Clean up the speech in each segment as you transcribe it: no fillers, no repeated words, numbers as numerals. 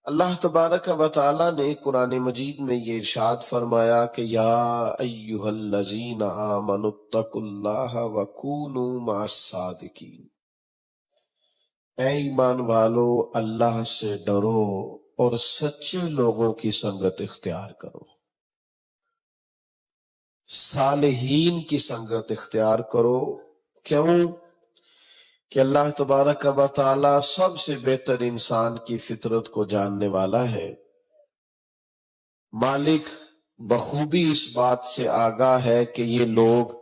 اللہ تبارک و تعالی نے قرآن مجید میں یہ ارشاد فرمایا کہ یا ایہا الذین آمنوا اتقوا اللہ وکونوا مع الصادقین، اے ایمان والو اللہ سے ڈرو اور سچے لوگوں کی سنگت اختیار کرو، صالحین کی سنگت اختیار کرو۔ کیوں؟ کہ اللہ تبارک و تعالی سب سے بہتر انسان کی فطرت کو جاننے والا ہے۔ مالک بخوبی اس بات سے آگاہ ہے کہ یہ لوگ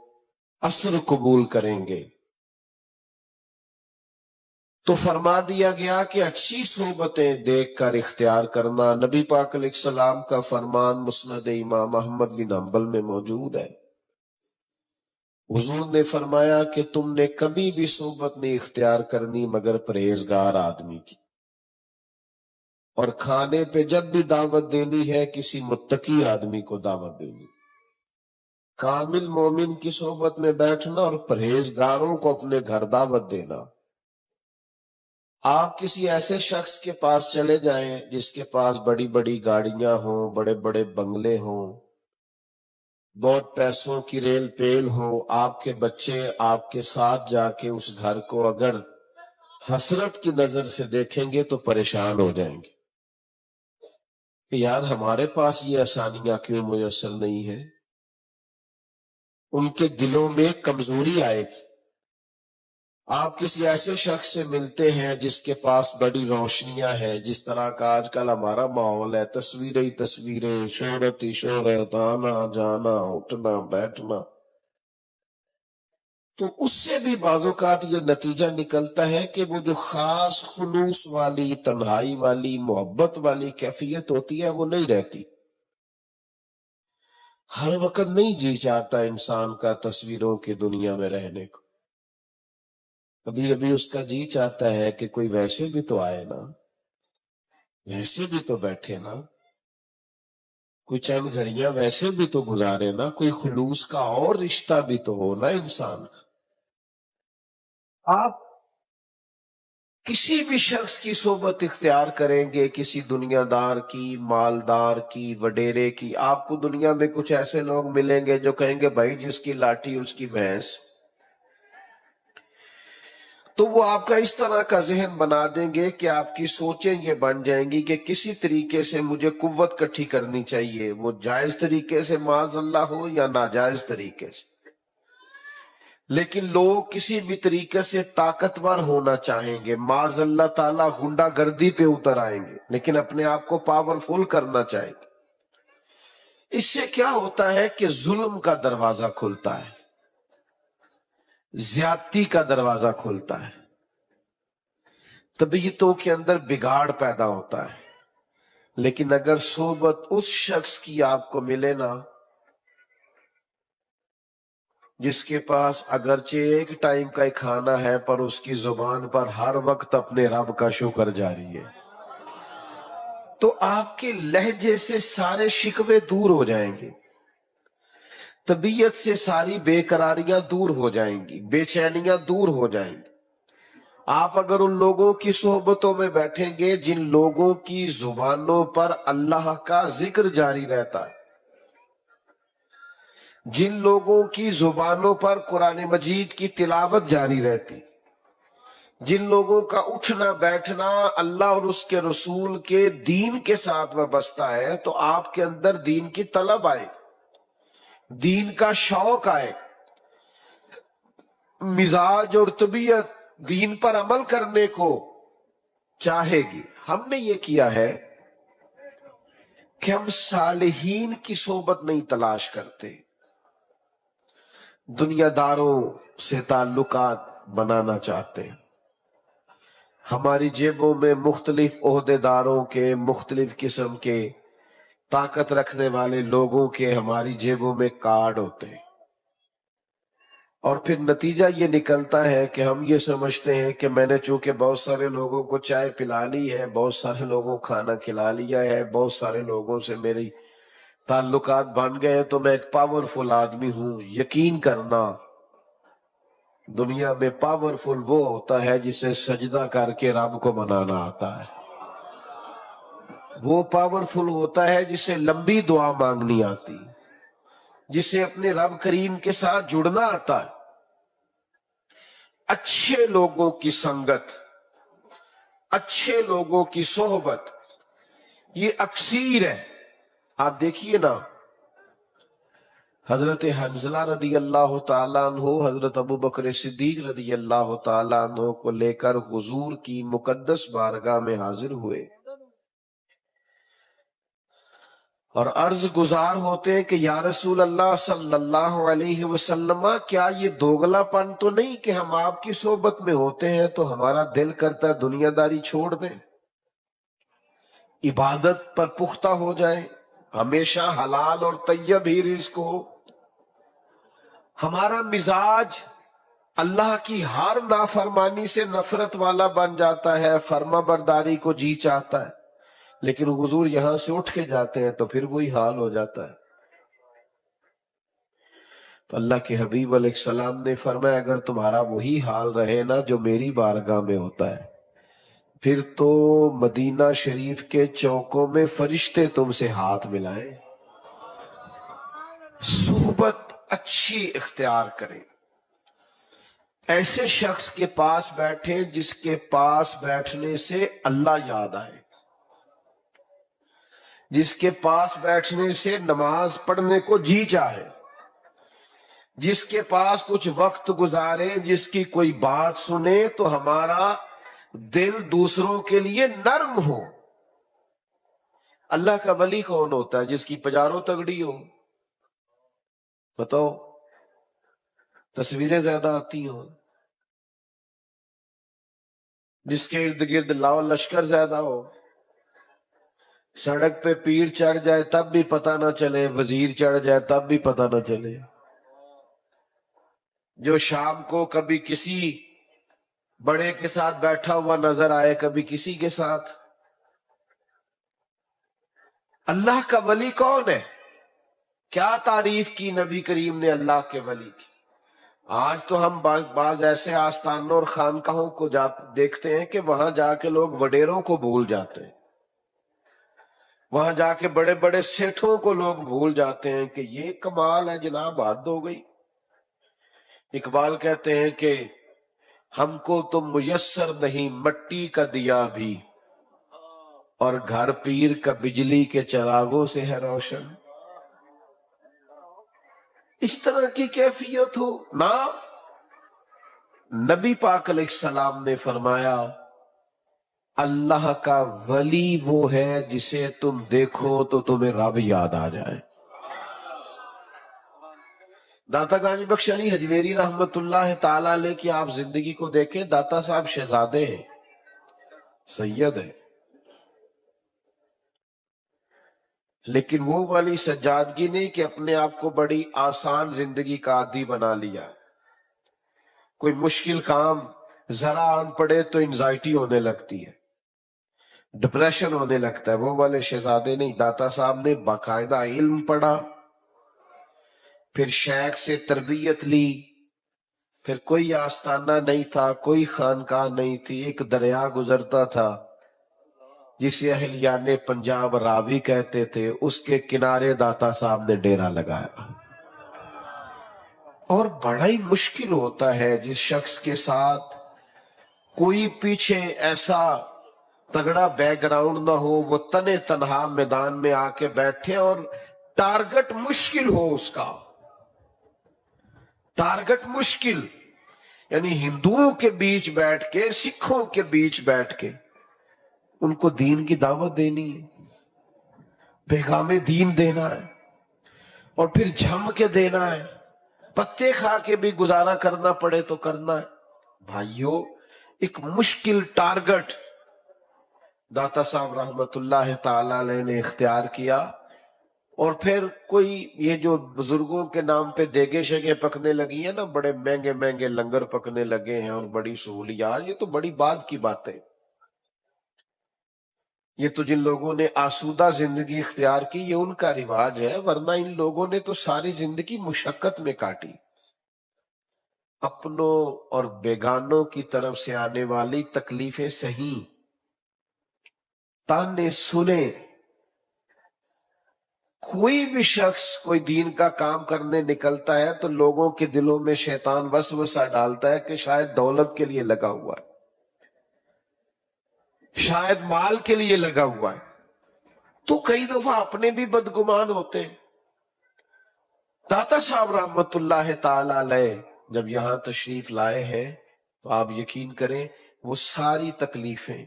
اثر قبول کریں گے، تو فرما دیا گیا کہ اچھی صحبتیں دیکھ کر اختیار کرنا۔ نبی پاک علیہ السلام کا فرمان مسند امام احمد بن حنبل میں موجود ہے۔ حضور نے فرمایا کہ تم نے کبھی بھی صحبت نہیں اختیار کرنی مگر پرہیزگار آدمی کی، اور کھانے پہ جب بھی دعوت دینی ہے کسی متقی آدمی کو دعوت دینی، کامل مومن کی صحبت میں بیٹھنا اور پرہیزگاروں کو اپنے گھر دعوت دینا۔ آپ کسی ایسے شخص کے پاس چلے جائیں جس کے پاس بڑی بڑی گاڑیاں ہوں، بڑے بڑے بنگلے ہوں، بہت پیسوں کی ریل پیل ہو، آپ کے بچے آپ کے ساتھ جا کے اس گھر کو اگر حسرت کی نظر سے دیکھیں گے تو پریشان ہو جائیں گے کہ یار ہمارے پاس یہ آسانیاں کیوں میسر نہیں ہیں۔ ان کے دلوں میں کمزوری آئے گی۔ آپ کسی ایسے شخص سے ملتے ہیں جس کے پاس بڑی روشنیاں ہیں، جس طرح کا آج کل ہمارا ماحول ہے، تصویریں ہی تصویریں، شہرت ہی شہرت، آنا جانا اٹھنا بیٹھنا، تو اس سے بھی بعض اوقات یہ نتیجہ نکلتا ہے کہ وہ جو خاص خلوص والی، تنہائی والی، محبت والی کیفیت ہوتی ہے وہ نہیں رہتی۔ ہر وقت نہیں جی چاہتا انسان کا تصویروں کی دنیا میں رہنے کو، کبھی ابھی اس کا جی چاہتا ہے کہ کوئی ویسے بھی تو آئے نا، ویسے بھی تو بیٹھے نا، کوئی چند گھڑیاں ویسے بھی تو گزارے نا، کوئی خلوص کا اور رشتہ بھی تو ہو نا انسان کا۔ آپ کسی بھی شخص کی صحبت اختیار کریں گے، کسی دنیا دار کی، مالدار کی، وڈیرے کی، آپ کو دنیا میں کچھ ایسے لوگ ملیں گے جو کہیں گے بھائی جس کی لاٹھی اس کی بھینس، تو وہ آپ کا اس طرح کا ذہن بنا دیں گے کہ آپ کی سوچیں یہ بن جائیں گی کہ کسی طریقے سے مجھے قوت کٹھی کرنی چاہیے، وہ جائز طریقے سے معاذ اللہ ہو یا ناجائز طریقے سے، لیکن لوگ کسی بھی طریقے سے طاقتور ہونا چاہیں گے، معاذ اللہ تعالیٰ غنڈہ گردی پہ اتر آئیں گے، لیکن اپنے آپ کو پاورفل کرنا چاہیں گے۔ اس سے کیا ہوتا ہے کہ ظلم کا دروازہ کھلتا ہے، زیادتی کا دروازہ کھلتا ہے، طبیعتوں کے اندر بگاڑ پیدا ہوتا ہے۔ لیکن اگر صحبت اس شخص کی آپ کو ملے نا جس کے پاس اگرچہ ایک ٹائم کا ہی کھانا ہے پر اس کی زبان پر ہر وقت اپنے رب کا شکر جاری ہے، تو آپ کے لہجے سے سارے شکوے دور ہو جائیں گے، طبیعت سے ساری بے قراریاں دور ہو جائیں گی، بے چینیاں دور ہو جائیں گی۔ آپ اگر ان لوگوں کی صحبتوں میں بیٹھیں گے جن لوگوں کی زبانوں پر اللہ کا ذکر جاری رہتا ہے، جن لوگوں کی زبانوں پر قرآن مجید کی تلاوت جاری رہتی، جن لوگوں کا اٹھنا بیٹھنا اللہ اور اس کے رسول کے دین کے ساتھ وابستہ ہے، تو آپ کے اندر دین کی طلب آئے، دین کا شوق آئے، مزاج اور طبیعت دین پر عمل کرنے کو چاہے گی۔ ہم نے یہ کیا ہے کہ ہم صالحین کی صحبت نہیں تلاش کرتے، دنیا داروں سے تعلقات بنانا چاہتے ہیں۔ ہماری جیبوں میں مختلف عہدے داروں کے، مختلف قسم کے طاقت رکھنے والے لوگوں کے ہماری جیبوں میں کارڈ ہوتے ہیں، اور پھر نتیجہ یہ نکلتا ہے کہ ہم یہ سمجھتے ہیں کہ میں نے چونکہ بہت سارے لوگوں کو چائے پلا لی ہے، بہت سارے لوگوں کو کھانا کھلا لیا ہے، بہت سارے لوگوں سے میری تعلقات بن گئے ہیں، تو میں ایک پاورفل آدمی ہوں۔ یقین کرنا، دنیا میں پاورفل وہ ہوتا ہے جسے سجدہ کر کے رب کو منانا آتا ہے۔ وہ پاورفل ہوتا ہے جسے لمبی دعا مانگنی آتی، جسے اپنے رب کریم کے ساتھ جڑنا آتا ہے۔ اچھے لوگوں کی سنگت، اچھے لوگوں کی صحبت یہ اکثیر ہے۔ آپ دیکھیے نا، حضرت حنظلہ رضی اللہ تعالیٰ عنہ حضرت ابو بکر صدیق رضی اللہ تعالیٰ عنہ کو لے کر حضور کی مقدس بارگاہ میں حاضر ہوئے اور عرض گزار ہوتے ہیں کہ یا رسول اللہ صلی اللہ علیہ وسلم، کیا یہ دوگلا پن تو نہیں کہ ہم آپ کی صحبت میں ہوتے ہیں تو ہمارا دل کرتا ہے دنیا داری چھوڑ دیں، عبادت پر پختہ ہو جائیں، ہمیشہ حلال اور طیب ہی رزق ہو، ہمارا مزاج اللہ کی ہر نافرمانی سے نفرت والا بن جاتا ہے، فرما برداری کو جی چاہتا ہے، لیکن حضور یہاں سے اٹھ کے جاتے ہیں تو پھر وہی حال ہو جاتا ہے۔ تو اللہ کے حبیب علیہ السلام نے فرمایا اگر تمہارا وہی حال رہے نا جو میری بارگاہ میں ہوتا ہے، پھر تو مدینہ شریف کے چوکوں میں فرشتے تم سے ہاتھ ملائیں۔ صحبت اچھی اختیار کریں، ایسے شخص کے پاس بیٹھیں جس کے پاس بیٹھنے سے اللہ یاد آئے، جس کے پاس بیٹھنے سے نماز پڑھنے کو جی چاہے، جس کے پاس کچھ وقت گزارے، جس کی کوئی بات سنے تو ہمارا دل دوسروں کے لیے نرم ہو۔ اللہ کا ولی کون ہوتا ہے؟ جس کی پجاروں تگڑی ہو، بتاؤ، تصویریں زیادہ آتی ہوں، جس کے ارد گرد لاؤ لشکر زیادہ ہو، سڑک پہ پیر چڑھ جائے تب بھی پتہ نہ چلے، وزیر چڑھ جائے تب بھی پتہ نہ چلے، جو شام کو کبھی کسی بڑے کے ساتھ بیٹھا ہوا نظر آئے، کبھی کسی کے ساتھ۔ اللہ کا ولی کون ہے؟ کیا تعریف کی نبی کریم نے اللہ کے ولی کی؟ آج تو ہم بعض ایسے آستانوں اور خانقاہوں کو دیکھتے ہیں کہ وہاں جا کے لوگ وڈیروں کو بھول جاتے ہیں، وہاں جا کے بڑے بڑے سیٹھوں کو لوگ بھول جاتے ہیں کہ یہ کمال ہے جناب، حد ہو گئی۔ اقبال کہتے ہیں کہ ہم کو تو میسر نہیں مٹی کا دیا بھی، اور گھر پیر کا بجلی کے چراغوں سے ہے روشن۔ اس طرح کی کیفیت ہو نا، نبی پاک علیہ السلام نے فرمایا اللہ کا ولی وہ ہے جسے تم دیکھو تو تمہیں رب یاد آ جائے۔ داتا گنج بخش علی حجویری رحمت اللہ تعالی علیہ کی آپ زندگی کو دیکھیں، داتا صاحب شہزادے ہیں، سید ہیں، لیکن وہ والی سجادگی نہیں کہ اپنے آپ کو بڑی آسان زندگی کا عادی بنا لیا، کوئی مشکل کام ذرا آن پڑے تو انزائٹی ہونے لگتی ہے، ڈپریشن ہونے لگتا ہے۔ وہ والے شہزادے نہیں، داتا صاحب نے باقاعدہ علم پڑھا، پھر شیخ سے تربیت لی، پھر کوئی آستانہ نہیں تھا، کوئی خانقاہ نہیں تھی، ایک دریا گزرتا تھا جسے اہلیان پنجاب راوی کہتے تھے، اس کے کنارے داتا صاحب نے ڈیرا لگایا۔ اور بڑا ہی مشکل ہوتا ہے جس شخص کے ساتھ کوئی پیچھے ایسا تگڑا بیک گراؤنڈ نہ ہو، وہ تنے تنہا میدان میں آ کے بیٹھے اور ٹارگٹ مشکل ہو، اس کا ٹارگٹ مشکل، یعنی ہندوؤں کے بیچ بیٹھ کے، سکھوں کے بیچ بیٹھ کے ان کو دین کی دعوت دینی ہے، پیغام دین دینا ہے، اور پھر جھم کے دینا ہے، پتے کھا کے بھی گزارا کرنا پڑے تو کرنا ہے۔ بھائیو، ایک مشکل ٹارگٹ داتا صاحب رحمت اللہ تعالی علیہ نے اختیار کیا، اور پھر کوئی یہ جو بزرگوں کے نام پہ دیگے شگے پکنے لگی ہیں نا، بڑے مہنگے مہنگے لنگر پکنے لگے ہیں اور بڑی سہولیات، یہ تو بڑی بات کی بات ہے۔ یہ تو جن لوگوں نے آسودہ زندگی اختیار کی یہ ان کا رواج ہے، ورنہ ان لوگوں نے تو ساری زندگی مشقت میں کاٹی۔ اپنوں اور بیگانوں کی طرف سے آنے والی تکلیفیں سہی، تانے سنے، کوئی بھی شخص کوئی دین کا کام کرنے نکلتا ہے تو لوگوں کے دلوں میں شیطان وسوسہ ڈالتا ہے کہ شاید دولت کے لیے لگا ہوا ہے، شاید مال کے لیے لگا ہوا ہے، تو کئی دفعہ اپنے بھی بدگمان ہوتے ہیں۔ داتا صاحب رحمت اللہ تعالی علیہ جب یہاں تشریف لائے ہیں تو آپ یقین کریں وہ ساری تکلیفیں،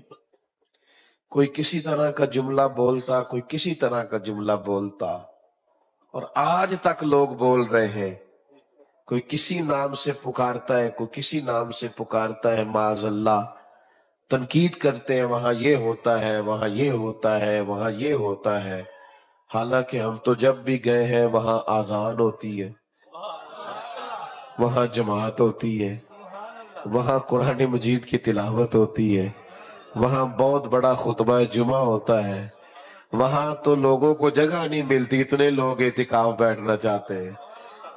کوئی کسی طرح کا جملہ بولتا، کوئی کسی طرح کا جملہ بولتا، اور آج تک لوگ بول رہے ہیں، کوئی کسی نام سے پکارتا ہے، کوئی کسی نام سے پکارتا ہے، معاذ اللہ تنقید کرتے ہیں، وہاں یہ ہوتا ہے، وہاں یہ ہوتا ہے، وہاں یہ ہوتا ہے۔ حالانکہ ہم تو جب بھی گئے ہیں وہاں آذان ہوتی ہے، وہاں جماعت ہوتی ہے، وہاں قرآن مجید کی تلاوت ہوتی ہے، وہاں بہت بڑا خطبہ جمعہ ہوتا ہے، وہاں تو لوگوں کو جگہ نہیں ملتی، اتنے لوگ اعتکاف بیٹھنا چاہتے ہیں۔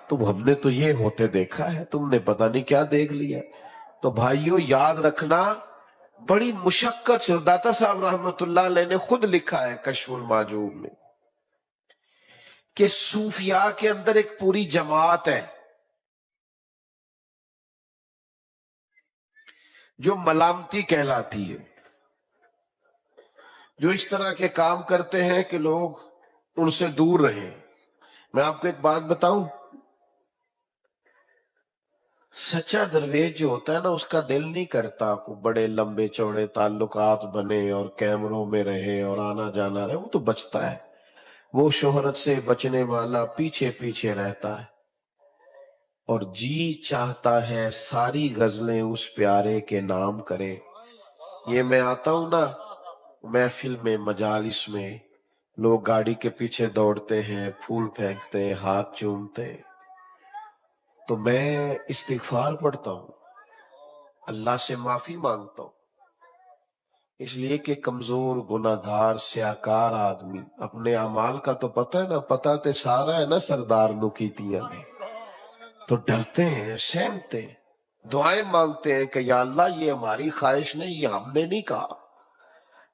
تو ہم نے تو یہ ہوتے دیکھا ہے، تم نے پتہ نہیں کیا دیکھ لیا۔ تو بھائیوں یاد رکھنا، بڑی مشقت سے، داتا صاحب رحمت اللہ علیہ نے خود لکھا ہے کشف المحجوب میں کہ صوفیاء کے اندر ایک پوری جماعت ہے جو ملامتی کہلاتی ہے، جو اس طرح کے کام کرتے ہیں کہ لوگ ان سے دور رہیں۔ میں آپ کو ایک بات بتاؤں، سچا درویش جو ہوتا ہے نا اس کا دل نہیں کرتا کو بڑے لمبے چوڑے تعلقات بنے اور کیمروں میں رہے اور آنا جانا رہے، وہ تو بچتا ہے، وہ شہرت سے بچنے والا پیچھے پیچھے رہتا ہے، اور جی چاہتا ہے ساری غزلیں اس پیارے کے نام کرے۔ یہ میں آتا ہوں نا محفل میں، مجالس میں، لوگ گاڑی کے پیچھے دوڑتے ہیں، پھول پھینکتے ہیں، ہاتھ چومتے ہیں، تو میں استغفار پڑھتا ہوں، اللہ سے معافی مانگتا ہوں، اس لیے کہ کمزور گناہگار سیاکار آدمی اپنے اعمال کا تو پتہ ہے نا، پتہ تے سارا ہے نا سردار نو کیتیاں نے، تو ڈرتے ہیں، سہمتے ہیں، دعائیں مانگتے ہیں کہ یا اللہ یہ ہماری خواہش نہیں، یہ ہم نے نہیں کہا،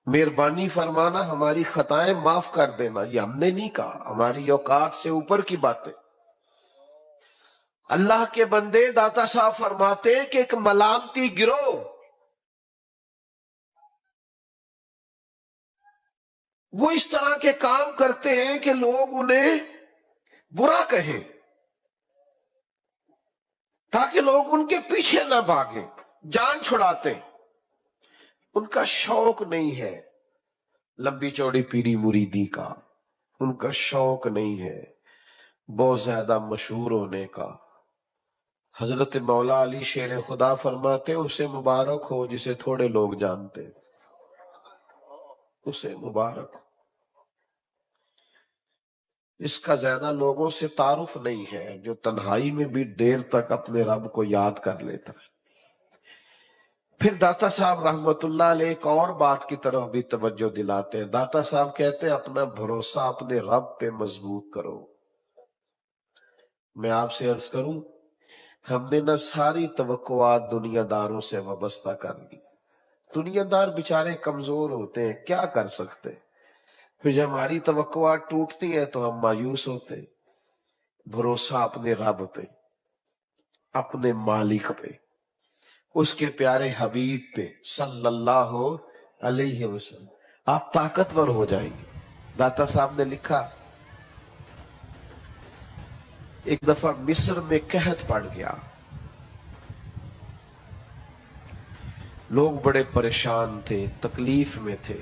مہربانی فرمانا ہماری خطائیں معاف کر دینا، یہ ہم نے نہیں کہا، ہماری اوقات سے اوپر کی باتیں۔ اللہ کے بندے، داتا صاحب فرماتے ہیں کہ ایک ملامتی گروہ وہ اس طرح کے کام کرتے ہیں کہ لوگ انہیں برا کہیں تاکہ لوگ ان کے پیچھے نہ بھاگیں، جان چھڑاتے ہیں۔ ان کا شوق نہیں ہے لمبی چوڑی پیری مریدی کا، ان کا شوق نہیں ہے بہت زیادہ مشہور ہونے کا۔ حضرت مولا علی شیر خدا فرماتے ہیں اسے مبارک ہو جسے تھوڑے لوگ جانتے، اسے مبارک ہو، اس کا زیادہ لوگوں سے تعارف نہیں ہے، جو تنہائی میں بھی دیر تک اپنے رب کو یاد کر لیتا ہے۔ پھر داتا صاحب رحمت اللہ علیہ ایک اور بات کی طرف بھی توجہ دلاتے ہیں۔ داتا صاحب کہتے ہیں اپنا بھروسہ اپنے رب پہ مضبوط کرو۔ میں آپ سے عرض کروں، ہم نے نہ ساری توقعات دنیا داروں سے وابستہ کر لی، دنیا دار بیچارے کمزور ہوتے ہیں، کیا کر سکتے، پھر جب ہماری توقعات ٹوٹتی ہیں تو ہم مایوس ہوتے ہیں۔ بھروسہ اپنے رب پہ، اپنے مالک پہ، اس کے پیارے حبیب پہ صلی اللہ علیہ وسلم، آپ طاقتور ہو جائیں گے۔ داتا صاحب نے لکھا ایک دفعہ مصر میں قحط پڑ گیا، لوگ بڑے پریشان تھے، تکلیف میں تھے،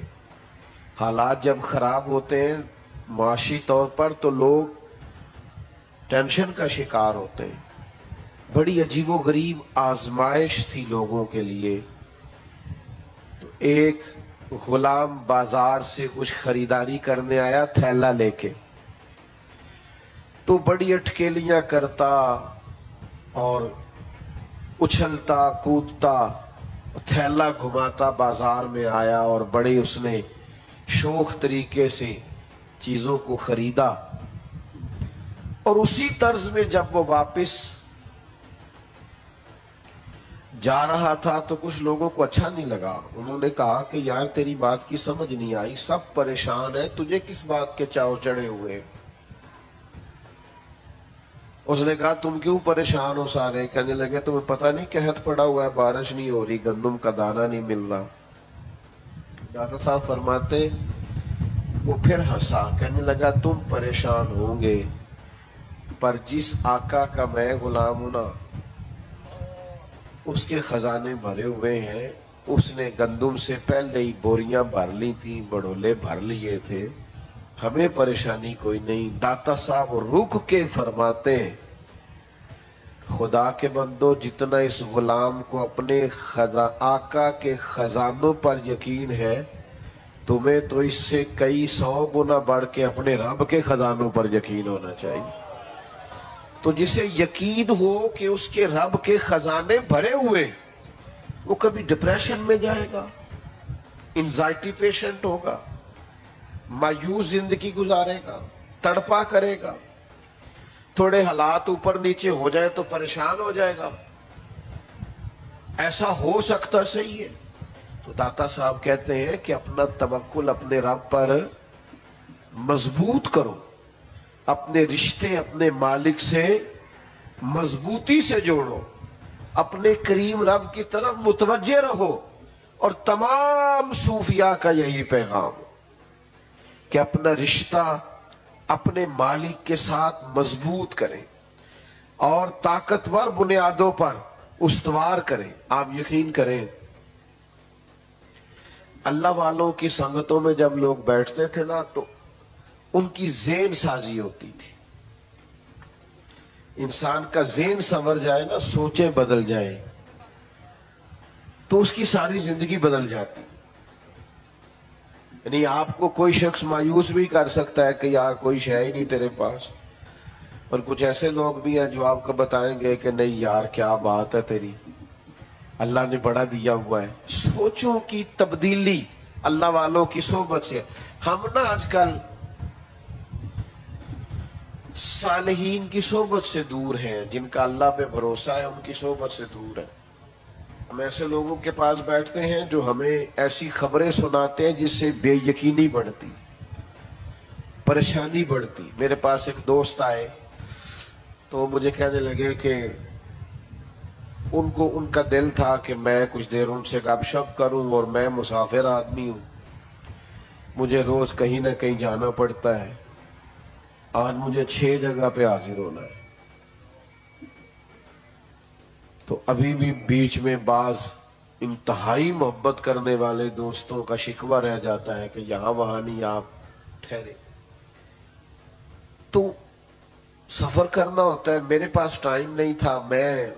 حالات جب خراب ہوتے ہیں معاشی طور پر تو لوگ ٹینشن کا شکار ہوتے ہیں۔ بڑی عجیب و غریب آزمائش تھی لوگوں کے لیے۔ تو ایک غلام بازار سے کچھ خریداری کرنے آیا تھیلا لے کے، تو بڑی اٹکیلیاں کرتا اور اچھلتا کودتا تھیلا گھماتا بازار میں آیا، اور بڑے اس نے شوخ طریقے سے چیزوں کو خریدا، اور اسی طرز میں جب وہ واپس جا رہا تھا تو کچھ لوگوں کو اچھا نہیں لگا، انہوں نے کہا کہ یار تیری بات کی سمجھ نہیں آئی، سب پریشان ہیں، تجھے کس بات کے چاو چڑھے ہوئے، اس نے کہا تم کیوں پریشان ہو سارے؟ کہنے لگے تمہیں پتہ نہیں قحط پڑا ہوا ہے، بارش نہیں ہو رہی، گندم کا دانہ نہیں مل رہا۔ داتا صاحب فرماتے وہ پھر ہنسا، کہنے لگا تم پریشان ہوں گے، پر جس آقا کا میں غلام ہوں نا، اس کے خزانے بھرے ہوئے ہیں، اس نے گندم سے پہلے ہی بوریاں بھر لی تھی، بڑولے بھر لیے تھے، ہمیں پریشانی کوئی نہیں۔ داتا صاحب رک کے فرماتے ہیں خدا کے بندو، جتنا اس غلام کو اپنے آقا کے خزانوں پر یقین ہے، تمہیں تو اس سے کئی 100 گنا بڑھ کے اپنے رب کے خزانوں پر یقین ہونا چاہیے۔ تو جسے یقین ہو کہ اس کے رب کے خزانے بھرے ہوئے، وہ کبھی ڈپریشن میں جائے گا، انزائٹی پیشنٹ ہوگا، مایوس زندگی گزارے گا، تڑپا کرے گا، تھوڑے حالات اوپر نیچے ہو جائے تو پریشان ہو جائے گا، ایسا ہو سکتا صحیح ہے۔ تو داتا صاحب کہتے ہیں کہ اپنا توکل اپنے رب پر مضبوط کرو، اپنے رشتے اپنے مالک سے مضبوطی سے جوڑو، اپنے کریم رب کی طرف متوجہ رہو، اور تمام صوفیاء کا یہی پیغام کہ اپنا رشتہ اپنے مالک کے ساتھ مضبوط کریں اور طاقتور بنیادوں پر استوار کریں۔ آپ یقین کریں اللہ والوں کی سنگتوں میں جب لوگ بیٹھتے تھے نا، تو ان کی ذہن سازی ہوتی تھی۔ انسان کا ذہن سنور جائے نا، سوچیں بدل جائیں، تو اس کی ساری زندگی بدل جاتی۔ یعنی آپ کو کوئی شخص مایوس بھی کر سکتا ہے کہ یار کوئی شے ہی نہیں تیرے پاس، اور کچھ ایسے لوگ بھی ہیں جو آپ کو بتائیں گے کہ نہیں یار کیا بات ہے تیری، اللہ نے بڑا دیا ہوا ہے۔ سوچوں کی تبدیلی اللہ والوں کی صحبت سے۔ ہم نا آج کل صالحین کی صحبت سے دور ہیں، جن کا اللہ پہ بھروسہ ہے ان کی صحبت سے دور ہے۔ ہم ایسے لوگوں کے پاس بیٹھتے ہیں جو ہمیں ایسی خبریں سناتے ہیں جس سے بے یقینی بڑھتی، پریشانی بڑھتی۔ میرے پاس ایک دوست آئے تو مجھے کہنے لگے کہ ان کا دل تھا کہ میں کچھ دیر ان سے گپ شپ کروں، اور میں مسافر آدمی ہوں، مجھے روز کہیں نہ کہیں جانا پڑتا ہے، آج مجھے 6 جگہ پہ حاضر ہونا ہے۔ تو ابھی بھی بیچ میں بعض انتہائی محبت کرنے والے دوستوں کا شکوہ رہ جاتا ہے کہ یہاں وہاں نہیں، آپ ٹھہرے۔ تو سفر کرنا ہوتا ہے، میرے پاس ٹائم نہیں تھا، میں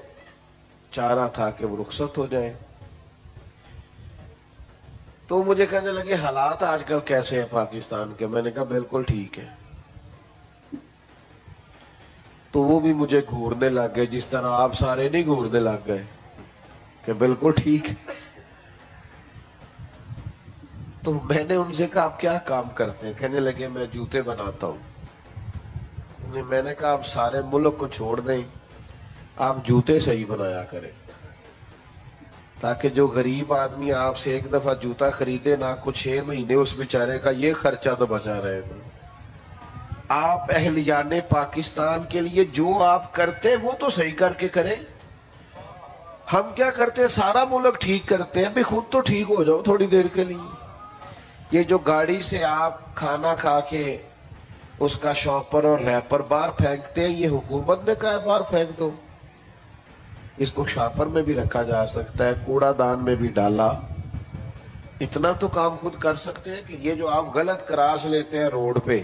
چاہ رہا تھا کہ وہ رخصت ہو جائیں۔ تو مجھے کہنے لگے حالات آج کل کیسے ہیں پاکستان کے؟ میں نے کہا بالکل ٹھیک ہے۔ تو وہ بھی مجھے گھورنے لگ گئے، جس طرح آپ سارے نہیں گھورنے لگ گئے کہ بالکل ٹھیک ہے۔ تو میں نے ان سے کہا آپ کیا کام کرتے ہیں؟ کہنے لگے میں جوتے بناتا ہوں۔ میں نے کہا آپ سارے ملک کو چھوڑ دیں، آپ جوتے صحیح بنایا کریں، تاکہ جو غریب آدمی آپ سے ایک دفعہ جوتا خریدے نا، کچھ 6 مہینے اس بیچارے کا یہ خرچہ تو بچا رہے گا۔ آپ اہلیان پاکستان کے لیے جو آپ کرتے ہیں وہ تو صحیح کر کے کریں۔ ہم کیا کرتے ہیں؟ سارا ملک ٹھیک کرتے ہیں، بھی خود تو ٹھیک ہو جاؤ تھوڑی دیر کے لیے۔ یہ جو گاڑی سے آپ کھانا کھا کے اس کا شاپر اور ریپر باہر پھینکتے ہیں، یہ حکومت نے کہا ہے باہر پھینک دو، اس کو شاپر میں بھی رکھا جا سکتا ہے، کوڑا دان میں بھی ڈالا۔ اتنا تو کام خود کر سکتے ہیں کہ یہ جو آپ غلط کراس لیتے ہیں روڈ پہ،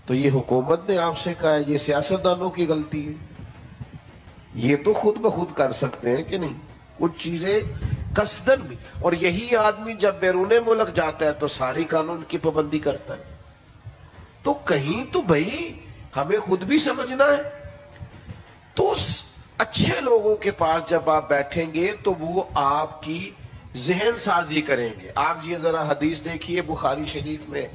تو یہ حکومت نے آپ سے کہا ہے، یہ سیاستدانوں کی غلطی ہے، یہ تو خود بخود کر سکتے ہیں کہ نہیں؟ کچھ چیزیں قصدن بھی۔ اور یہی آدمی جب بیرون ملک جاتا ہے تو ساری قانون کی پابندی کرتا ہے۔ تو کہیں تو بھائی ہمیں خود بھی سمجھنا ہے۔ تو اچھے لوگوں کے پاس جب آپ بیٹھیں گے تو وہ آپ کی ذہن سازی کریں گے۔ آپ یہ ذرا حدیث دیکھیے بخاری شریف میں،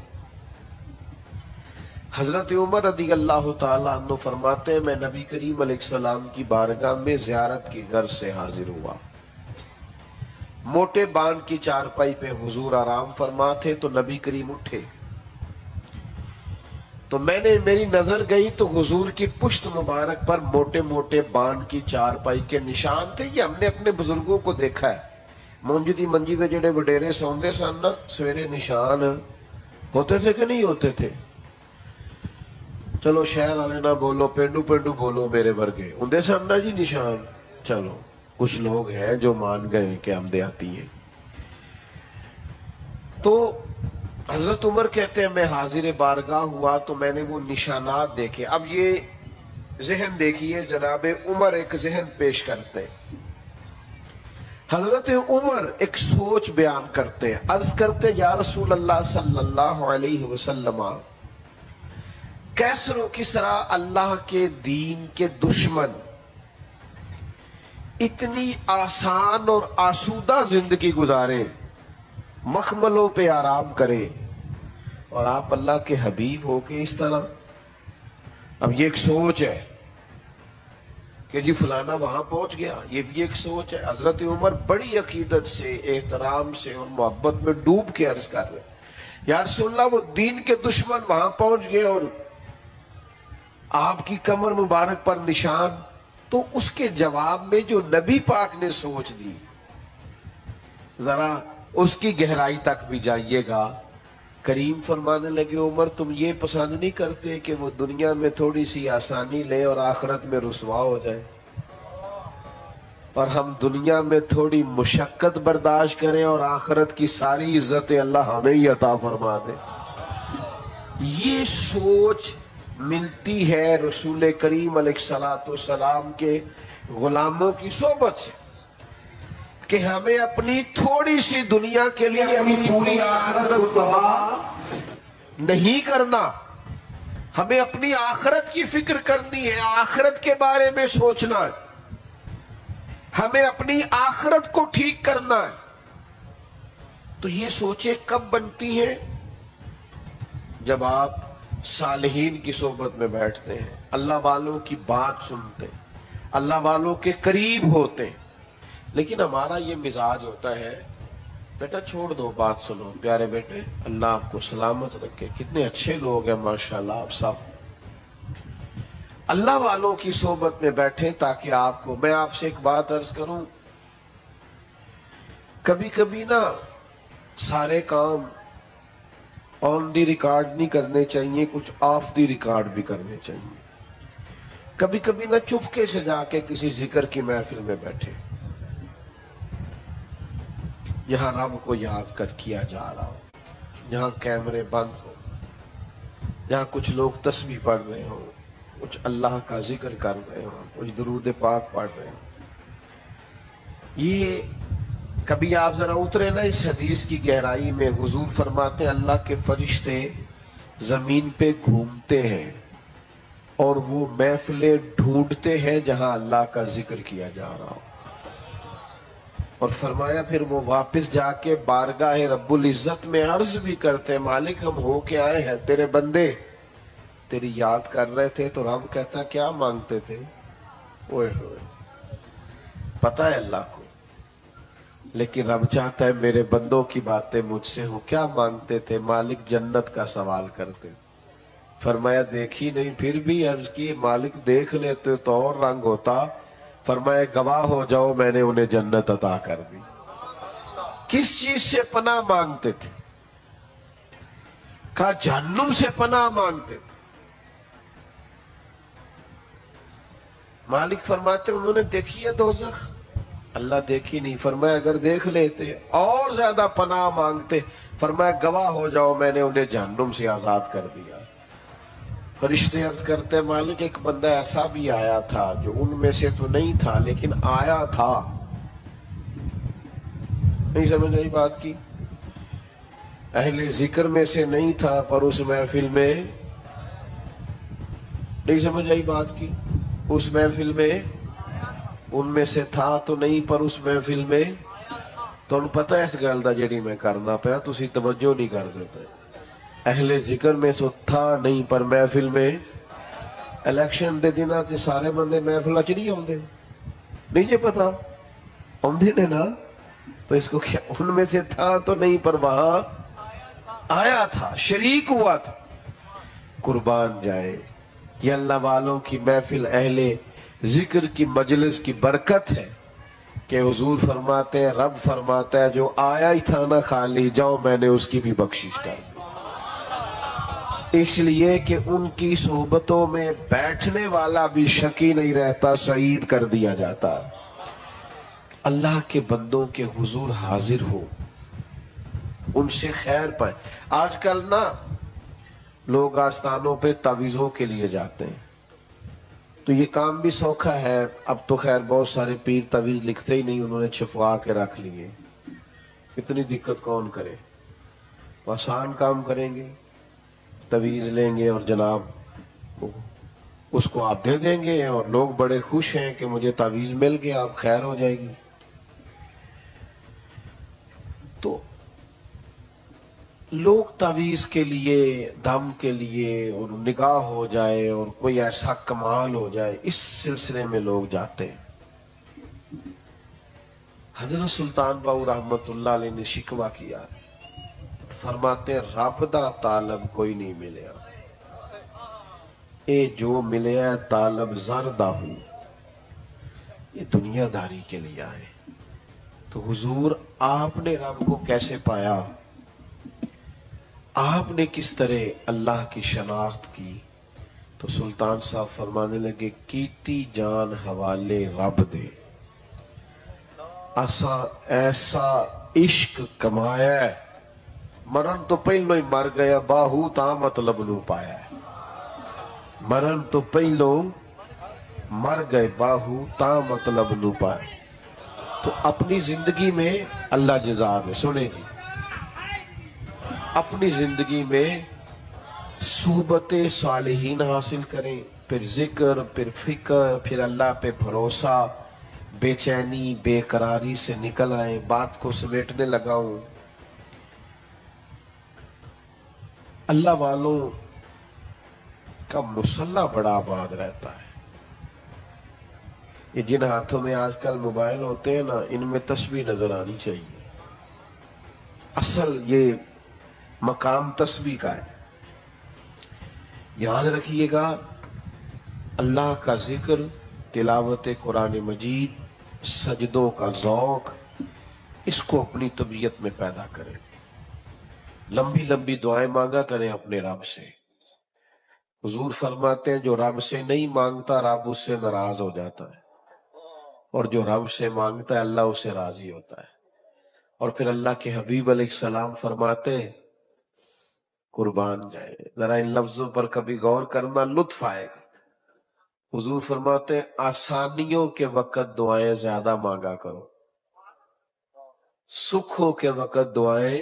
حضرت عمر رضی اللہ تعالیٰ عنہ فرماتے ہیں میں نبی کریم علیہ السلام کی بارگاہ میں زیارت کی غرض سے حاضر ہوا۔ موٹے بان کی چارپائی پہ حضور آرام فرما تھے، تو نبی کریم اٹھے، تو میری نظر گئی تو حضور کی پشت مبارک پر موٹے موٹے بان کی چارپائی کے نشان تھے. یہ ہم نے اپنے بزرگوں کو دیکھا ہے. منجدی منجی جڑے وڈیرے سوندے سن نا سویرے نشان ہوتے تھے کہ نہیں ہوتے تھے؟ چلو شہر والے نہ بولو، پینڈو پینڈو بولو، میرے ورگے ہوندے سن نا جی نشان. چلو کچھ لوگ ہیں جو مان گئے کہ ہم دیہاتی ہیں. تو حضرت عمر کہتے ہیں میں حاضر بارگاہ ہوا تو میں نے وہ نشانات دیکھے. اب یہ ذہن دیکھیے، جناب عمر ایک ذہن پیش کرتے ہیں. حضرت عمر ایک سوچ بیان کرتے ہیں، عرض کرتے یا رسول اللہ صلی اللہ علیہ وسلم، کیسر و کسرا اللہ کے دین کے دشمن اتنی آسان اور آسودہ زندگی گزارے، مخملوں پہ آرام کرے، اور آپ اللہ کے حبیب ہو کے اس طرح. اب یہ ایک سوچ ہے کہ جی فلانا وہاں پہنچ گیا، یہ بھی ایک سوچ ہے. حضرت عمر بڑی عقیدت سے، احترام سے اور محبت میں ڈوب کے عرض کر رہے یا رسول اللہ وہ دین کے دشمن وہاں پہنچ گئے اور آپ کی کمر مبارک پر نشان. تو اس کے جواب میں جو نبی پاک نے سوچ دی، ذرا اس کی گہرائی تک بھی جائیے گا. کریم فرمانے لگے عمر تم یہ پسند نہیں کرتے کہ وہ دنیا میں تھوڑی سی آسانی لے اور آخرت میں رسوا ہو جائے، اور ہم دنیا میں تھوڑی مشقت برداشت کریں اور آخرت کی ساری عزت اللہ ہمیں ہی عطا فرما دے. یہ سوچ ملتی ہے رسول کریم علیہ السلام کے غلاموں کی صحبت سے کہ ہمیں اپنی تھوڑی سی دنیا کے لیے اپنی پوری آخرت کو تباہ نہیں کرنا. ہمیں اپنی آخرت کی فکر کرنی ہے، آخرت کے بارے میں سوچنا ہے، ہمیں اپنی آخرت کو ٹھیک کرنا ہے. تو یہ سوچیں کب بنتی ہیں؟ جب آپ صالحین کی صحبت میں بیٹھتے ہیں، اللہ والوں کی بات سنتے ہیں، اللہ والوں کے قریب ہوتے ہیں. لیکن ہمارا یہ مزاج ہوتا ہے بیٹا چھوڑ دو، بات سنو، پیارے بیٹے اللہ آپ کو سلامت رکھے، کتنے اچھے لوگ ہیں ماشاءاللہ آپ سب. اللہ والوں کی صحبت میں بیٹھیں تاکہ آپ کو. میں آپ سے ایک بات عرض کروں، کبھی کبھی نا سارے کام آن دی ریکارڈ نہیں کرنے چاہیے، کچھ آف دی ریکارڈ بھی کرنے چاہیے. کبھی کبھی نا چپکے سے جا کے کسی ذکر کی محفل میں بیٹھے، یہاں رب کو یاد کر کیا جا رہا ہو، جہاں کیمرے بند ہو، جہاں کچھ لوگ تسبیح پڑھ رہے ہوں، کچھ اللہ کا ذکر کر رہے ہوں، کچھ درود پاک پڑھ رہے ہوں. یہ کبھی آپ ذرا اترے نا اس حدیث کی گہرائی میں. حضور فرماتے ہیں اللہ کے فرشتے زمین پہ گھومتے ہیں اور وہ محفلیں ڈھونڈتے ہیں جہاں اللہ کا ذکر کیا جا رہا ہو. اور فرمایا پھر وہ واپس جا کے بارگاہ رب العزت میں عرض بھی کرتے ہیں مالک ہم ہو کے آئے ہیں، تیرے بندے تیری یاد کر رہے تھے. تو رب کہتا کیا مانگتے تھے؟ اوئے ہوئے پتہ ہے اللہ کو، لیکن رب چاہتا ہے میرے بندوں کی باتیں مجھ سے ہوں. کیا مانگتے تھے؟ مالک جنت کا سوال کرتے. فرمایا دیکھی نہیں، پھر بھی عرض کی مالک دیکھ لیتے تو اور رنگ ہوتا. فرمایا گواہ ہو جاؤ میں نے انہیں جنت عطا کر دی. کس چیز سے پناہ مانگتے تھے؟ کہا جہنم سے پناہ مانگتے تھے. مالک فرماتے انہوں نے دیکھی ہے دوزخ؟ اللہ دیکھی نہیں. فرمایا اگر دیکھ لیتے اور زیادہ پناہ مانگتے. فرمایا گواہ ہو جاؤ میں نے انہیں جہنم سے آزاد کر دیا. فرشتے عرض کرتے مالک ایک بندہ ایسا بھی آیا تھا جو ان میں سے تو نہیں تھا لیکن آیا تھا. نہیں سمجھ آئی بات کی؟ اہل ذکر میں سے نہیں تھا پر اس محفل میں. نہیں سمجھ آئی بات کی؟ اس محفل میں ان میں سے تھا تو نہیں پر اس محفل میں. تو انہوں پتہ ہے اس گل دا جیڑی میں کرنا پیا تسی توجہ نہیں کر دیتے. اہل ذکر میں تو تھا نہیں پر محفل میں. الیکشن دے دینا تے سارے بندے محفل اچ نہیں آندے، نہیں جے پتا آندے نے نا. تو اس کو کیا ان میں سے تھا تو نہیں پر وہاں آیا تھا، شریک ہوا تھا. قربان جائے. یہ اللہ والوں کی محفل اہل ذکر کی مجلس کی برکت ہے کہ حضور فرماتے ہیں، رب فرماتا ہے جو آیا ہی تھا نا خالی، جاؤ میں نے اس کی بھی بخشش کر دی. اس لیے کہ ان کی صحبتوں میں بیٹھنے والا بھی شکی نہیں رہتا، سعید کر دیا جاتا. اللہ کے بندوں کے حضور حاضر ہو، ان سے خیر پائے. آج کل نا لوگ آستانوں پہ تعویذوں کے لیے جاتے ہیں، تو یہ کام بھی سوکھا ہے. اب تو خیر بہت سارے پیر تعویذ لکھتے ہی نہیں، انہوں نے چھپوا کے رکھ لیے. اتنی دقت کون کرے؟ آسان کام کریں گے، تعویذ لیں گے اور جناب اس کو آپ دے دیں گے اور لوگ بڑے خوش ہیں کہ مجھے تعویذ مل گیا، اب خیر ہو جائے گی. تو لوگ تعویذ کے لیے، دم کے لیے، اور نگاہ ہو جائے اور کوئی ایسا کمال ہو جائے، اس سلسلے میں لوگ جاتے ہیں. حضرت سلطان باؤ رحمت اللہ علیہ نے شکوہ کیا، فرماتے ہیں رب دا طالب کوئی نہیں ملیا، اے جو ملیا طالب زردہ ہوں، یہ دنیا داری کے لیے آئے. تو حضور آپ نے رب کو کیسے پایا؟ آپ نے کس طرح اللہ کی شناخت کی؟ تو سلطان صاحب فرمانے لگے، کیتی جان حوالے رب دے، ایسا عشق کمایا ہے، مرن تو پہلو ہی مر گیا، باہو تا مطلب نو پایا ہے. مرن تو پہلو مر گئے، باہو تا مطلب نو پایا. تو اپنی زندگی میں اللہ جزا دے. سنیں جی، اپنی زندگی میں صحبت صالحین حاصل کریں، پھر ذکر، پھر فکر، پھر اللہ پہ بھروسہ، بے چینی بے قراری سے نکل آئیں. بات کو سمیٹنے لگا ہوں. اللہ والوں کا مسلح بڑا آباد رہتا ہے. یہ جن ہاتھوں میں آج کل موبائل ہوتے ہیں نا، ان میں تسبیح نظر آنی چاہیے. اصل یہ مقام تسبیح کا ہے. یاد رکھیے گا، اللہ کا ذکر، تلاوت قرآن مجید، سجدوں کا ذوق، اس کو اپنی طبیعت میں پیدا کریں. لمبی لمبی دعائیں مانگا کریں اپنے رب سے. حضور فرماتے ہیں جو رب سے نہیں مانگتا رب اس سے ناراض ہو جاتا ہے، اور جو رب سے مانگتا ہے اللہ اس سے راضی ہوتا ہے. اور پھر اللہ کے حبیب علیہ السلام فرماتے ہیں، قربان جائے، ذرا ان لفظوں پر کبھی غور کرنا، لطف آئے گا. حضور فرماتے ہیں آسانیوں کے وقت دعائیں زیادہ مانگا کرو، سکھوں کے وقت دعائیں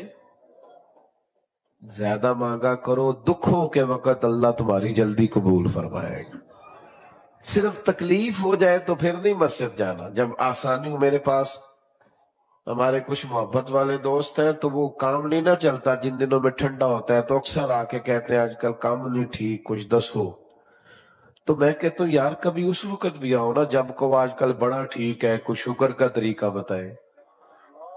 زیادہ مانگا کرو، دکھوں کے وقت اللہ تمہاری جلدی قبول فرمائے گا. صرف تکلیف ہو جائے تو پھر نہیں مسجد جانا. جب آسانی، میرے پاس ہمارے کچھ محبت والے دوست ہیں تو وہ کام نہیں نہ چلتا، جن دنوں میں ٹھنڈا ہوتا ہے تو اکثر آ کے کہتے ہیں آج کل کام نہیں ٹھیک، کچھ دسو. تو میں کہتا ہوں یار کبھی اس وقت بھی آؤ نا جب کو آج کل بڑا ٹھیک ہے، کچھ شکر کا طریقہ بتائیں.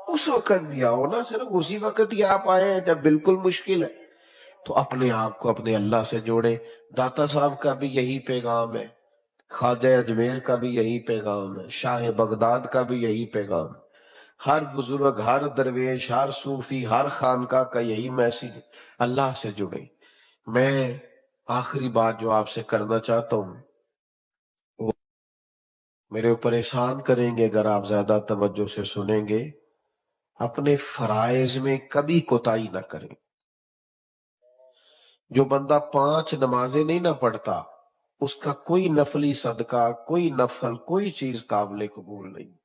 اس وقت بھی آؤ نا، صرف اسی وقت ہی آپ آئے ہیں جب بالکل مشکل ہے. تو اپنے آپ کو اپنے اللہ سے جوڑے. داتا صاحب کا بھی یہی پیغام ہے، خواجہ اجمیر کا بھی یہی پیغام ہے، شاہ بغداد کا بھی یہی پیغام ہے. ہر بزرگ، ہر درویش، ہر صوفی، ہر خانقاہ کا یہی میسیج ہے، اللہ سے جڑے. میں آخری بات جو آپ سے کرنا چاہتا ہوں، وہ میرے اوپر احسان کریں گے اگر آپ زیادہ توجہ سے سنیں گے. اپنے فرائض میں کبھی کوتاہی نہ کریں. جو بندہ 5 نمازیں نہیں نہ پڑھتا، اس کا کوئی نفلی صدقہ، کوئی نفل، کوئی چیز قابل قبول نہیں.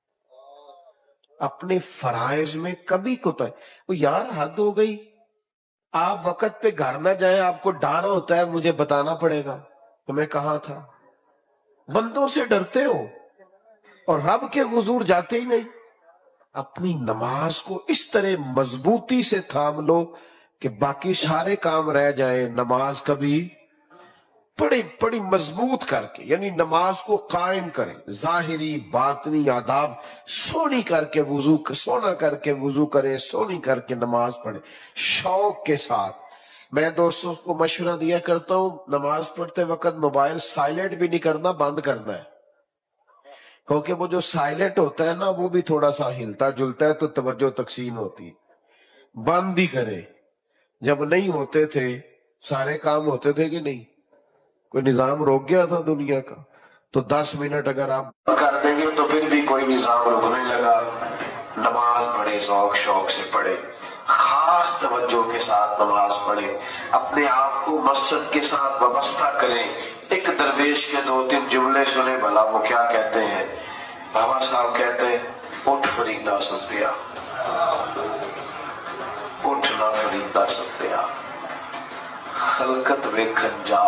اپنے فرائض میں کبھی کوتاہی. وہ یار حد ہو گئی، آپ وقت پہ گھر نہ جائیں، آپ کو ڈر ہوتا ہے مجھے بتانا پڑے گا کہ میں کہاں تھا. بندوں سے ڈرتے ہو اور رب کے حضور جاتے ہی نہیں. اپنی نماز کو اس طرح مضبوطی سے تھام لو کہ باقی سارے کام رہ جائیں، نماز کبھی بڑی مضبوط کر کے، یعنی نماز کو قائم کریں، ظاہری باطنی آداب سونی کر کے وضو، سونا کر کے وضو کریں، سونی کر کے نماز پڑھیں، شوق کے ساتھ. میں دوستوں کو مشورہ دیا کرتا ہوں نماز پڑھتے وقت موبائل سائلنٹ بھی نہیں کرنا، بند کرنا ہے، کیونکہ وہ جو سائلنٹ ہوتا ہے نا وہ بھی تھوڑا سا ہلتا جلتا ہے تو توجہ تقسیم ہوتی ہے، بند ہی کرے۔ جب نہیں ہوتے تھے سارے کام ہوتے تھے کہ نہیں، کوئی نظام روک گیا تھا دنیا کا، تو 10 منٹ اگر آپ کر دیں گے تو پھر بھی کوئی نظام رکنے لگا۔ نماز پڑھے، ذوق شوق سے پڑھے، خاص توجہ کے ساتھ نماز پڑھے، اپنے آپ کو مسجد کے ساتھ وابستہ کریں۔ ایک درویش کے 2-3 جملے سنے، بھلا وہ کیا کہتے ہیں؟ بابا صاحب کہتے ہیں اٹھ فریدہ ستیا، اٹھنا فریدہ ستیا، خلقت ویکھن جا،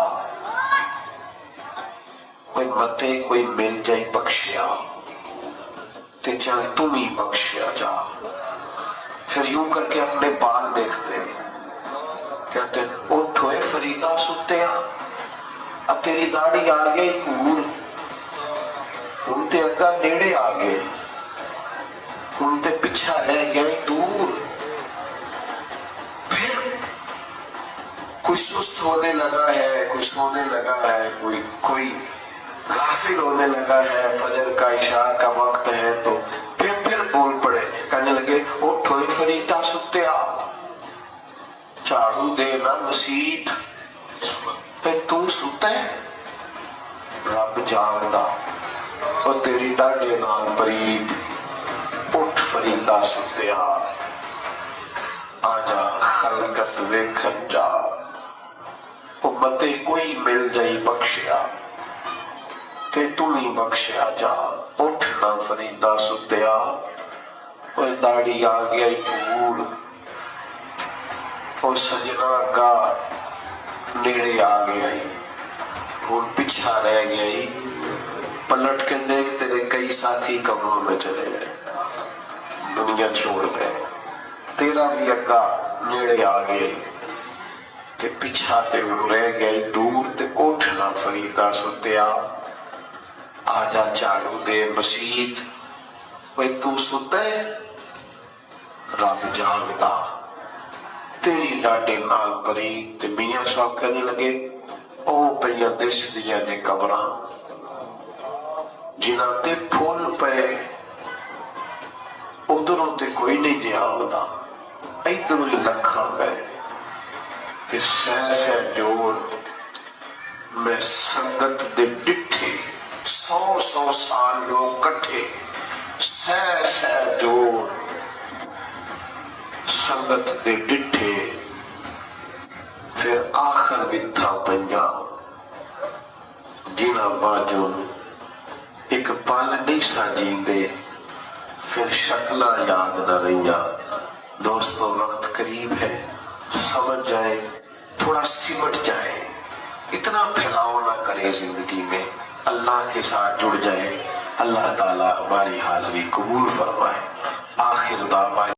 کوئی متے کوئی مل جائے بخشیا تے چل تم ہی بخشیا جا۔ پھر یوں کر کے اپنے بال دیکھتے کہتے اٹھ ہوئے فریدہ ستیا، اب تیری داڑھی آ گئی دور، ہن تے اگا نیڑے آ گئے، ہن تے پیچھا رہ گئے دور۔ پھر کوئی سست ہونے لگا ہے، کوئی سونے لگا ہے، کوئی غافل ہونے لگا ہے، فجر کا عشاء کا وقت ہے تو پھر بول پڑے، کہنے لگے اٹھ ہوئے فریدہ ستیا، جھاڑو دے نا مسیت، پھر تو ستا ہے رب جاگدا اور تیری ڈاڈے نال پرید، اٹھ فریدہ ستیا، آجا خلقت ویکھن جا، امتے کوئی مل جائی بخشیا تے تو ہی بخشیا جا۔ اٹھ نہ فریدہ ستیا، اور داڑھی آ گیا پور، اور سجنا کا نیڑے آ گیا، ہن پیچھا رہ گیا، پلٹ کے دیکھ تیرے کئی ساتھی قبروں میں چلے گئے، دنیا چھوڑ گئے، تیرا بھی اگا نیڑے آ گیا تے پیچھا تے رہ گئی دور، تے اٹھ نہ فریدہ ستیا، آجا جھاڑو دے مسیت، وے تو ستا ہے رب جاگدا تیری ڈاڈے نال پرید۔ تے میاں صاحب کہنے لگے او پہیا دس دیا نے قبراں جنہاں تے پھول پے، ادھروں تے کوئی نہیں دیا ہوتا، ادھروں ہی لکھاں پے، تے سہ جوڑ میں سنگت دے ڈٹھے، 100 سال لوگ کٹھے، سہ جوڑ سنگت دے ڈٹھے، پھر آخر وتھا پنجا جنہ باجوں ایک پل نہیں سا جیندے، پھر شکلہ یاد نہ رہیا۔ دوستو وقت قریب ہے، سمجھ جائے، تھوڑا سمٹ جائے، اتنا پھیلاؤ نہ کرے زندگی میں، اللہ کے ساتھ جڑ جائے۔ اللہ تعالیٰ ہماری حاضری قبول فرمائے۔ آخر دعوائے